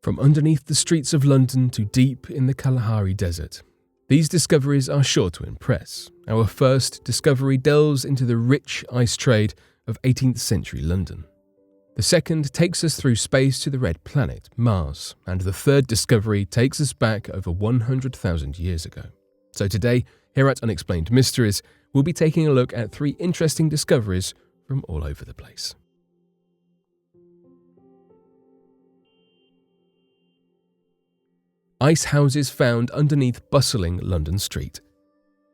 From underneath the streets of London to deep in the Kalahari Desert, these discoveries are sure to impress. Our first discovery delves into the rich ice trade of 18th century London. The second takes us through space to the red planet, Mars, and the third discovery takes us back over 100,000 years ago. So today, here at Unexplained Mysteries, we'll be taking a look at 3 interesting discoveries from all over the place. Ice houses found underneath bustling London street.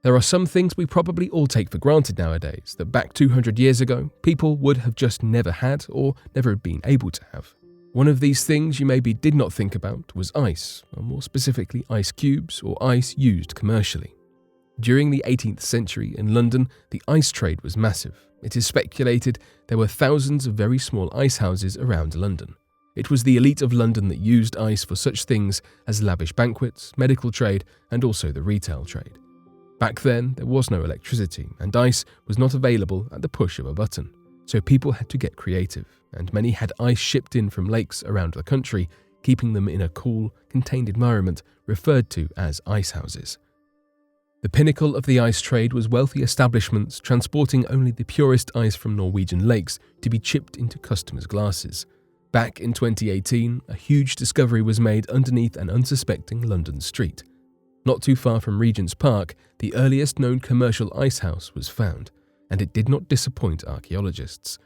There are some things we probably all take for granted nowadays that back 200 years ago, people would have just never had or never been able to have. One of these things you maybe did not think about was ice, or more specifically ice cubes or ice used commercially. During the 18th century in London, the ice trade was massive. It is speculated there were thousands of very small ice houses around London. It was the elite of London that used ice for such things as lavish banquets, medical trade, and also the retail trade. Back then, there was no electricity, and ice was not available at the push of a button, so people had to get creative, and many had ice shipped in from lakes around the country, keeping them in a cool, contained environment referred to as ice houses. The pinnacle of the ice trade was wealthy establishments transporting only the purest ice from Norwegian lakes to be chipped into customers' glasses. Back in 2018, a huge discovery was made underneath an unsuspecting London street. Not too far from Regent's Park, the earliest known commercial ice house was found, and it did not disappoint archaeologists.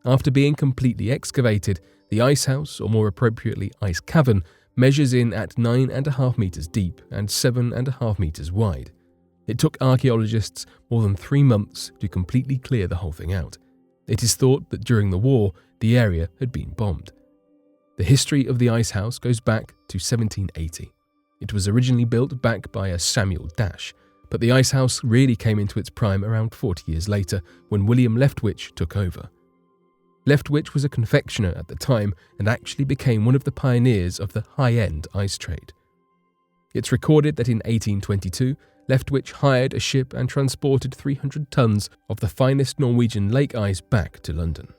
After being completely excavated, the ice house, or more appropriately ice cavern, measures in at 9.5 meters deep and 7.5 meters wide. It took archaeologists more than 3 months to completely clear the whole thing out. It is thought that during the war, the area had been bombed. The history of the ice house goes back to 1780. It was originally built back by a Samuel Dash, but the ice house really came into its prime around 40 years later when William Leftwich took over. Leftwich was a confectioner at the time and actually became one of the pioneers of the high-end ice trade. It's recorded that in 1822, Leftwich hired a ship and transported 300 tons of the finest Norwegian lake ice back to London.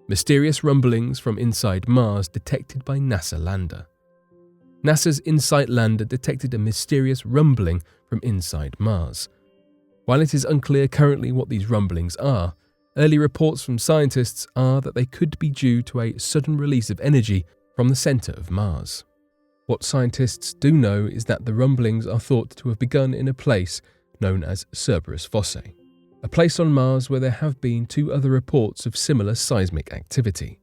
Mysterious rumblings from inside Mars detected by NASA lander. NASA's InSight lander detected a mysterious rumbling from inside Mars. While it is unclear currently what these rumblings are, early reports from scientists are that they could be due to a sudden release of energy from the center of Mars. What scientists do know is that the rumblings are thought to have begun in a place known as Cerberus Fossae, a place on Mars where there have been 2 other reports of similar seismic activity.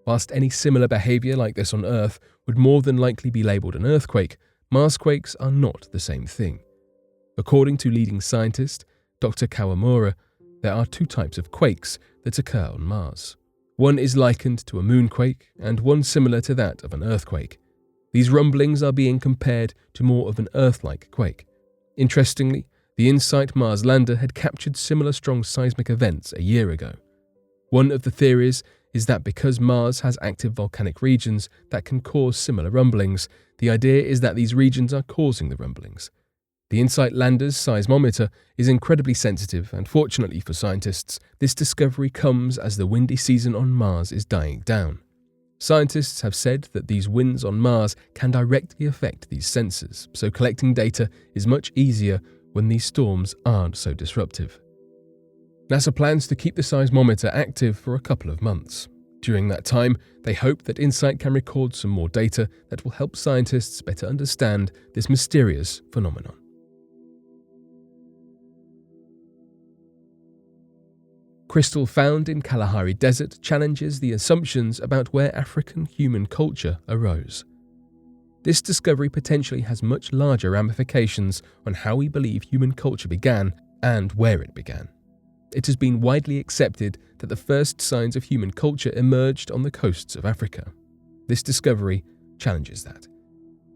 Whilst any similar behaviour like this on Earth would more than likely be labelled an earthquake, Marsquakes are not the same thing. According to leading scientist Dr. Kawamura, there are 2 types of quakes that occur on Mars. One is likened to a moonquake and one similar to that of an earthquake. These rumblings are being compared to more of an Earth-like quake. Interestingly, the InSight Mars lander had captured similar strong seismic events a year ago. One of the theories is that because Mars has active volcanic regions that can cause similar rumblings, the idea is that these regions are causing the rumblings. The InSight lander's seismometer is incredibly sensitive, and fortunately for scientists, this discovery comes as the windy season on Mars is dying down. Scientists have said that these winds on Mars can directly affect these sensors, so collecting data is much easier when these storms aren't so disruptive. NASA plans to keep the seismometer active for a couple of months. During that time, they hope that InSight can record some more data that will help scientists better understand this mysterious phenomenon. Crystal found in Kalahari Desert challenges the assumptions about where African human culture arose. This discovery potentially has much larger ramifications on how we believe human culture began and where it began. It has been widely accepted that the first signs of human culture emerged on the coasts of Africa. This discovery challenges that.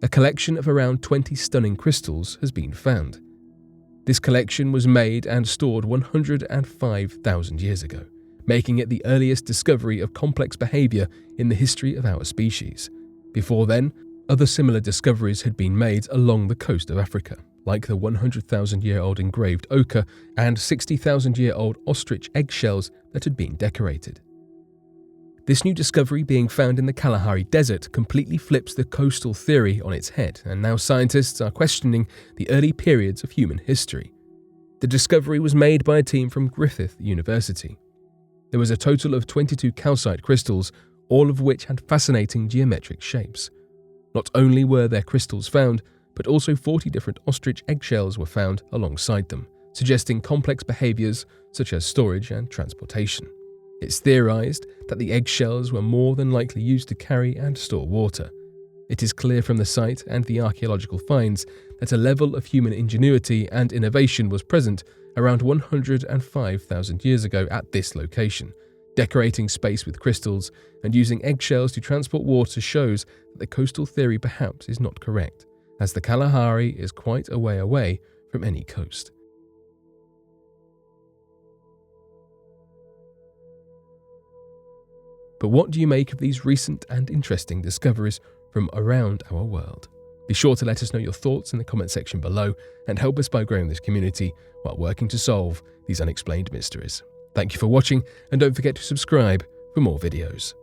A collection of around 20 stunning crystals has been found. This collection was made and stored 105,000 years ago, making it the earliest discovery of complex behavior in the history of our species. Before then, other similar discoveries had been made along the coast of Africa, like the 100,000-year-old engraved ochre and 60,000-year-old ostrich eggshells that had been decorated. This new discovery being found in the Kalahari Desert completely flips the coastal theory on its head, and now scientists are questioning the early periods of human history. The discovery was made by a team from Griffith University. There was a total of 22 calcite crystals, all of which had fascinating geometric shapes. Not only were there crystals found, but also 40 different ostrich eggshells were found alongside them, suggesting complex behaviors such as storage and transportation. It's theorized that the eggshells were more than likely used to carry and store water. It is clear from the site and the archaeological finds that a level of human ingenuity and innovation was present around 105,000 years ago at this location. Decorating space with crystals and using eggshells to transport water shows that the coastal theory perhaps is not correct, as the Kalahari is quite a way away from any coast. But what do you make of these recent and interesting discoveries from around our world? Be sure to let us know your thoughts in the comment section below and help us by growing this community while working to solve these unexplained mysteries. Thank you for watching, and don't forget to subscribe for more videos.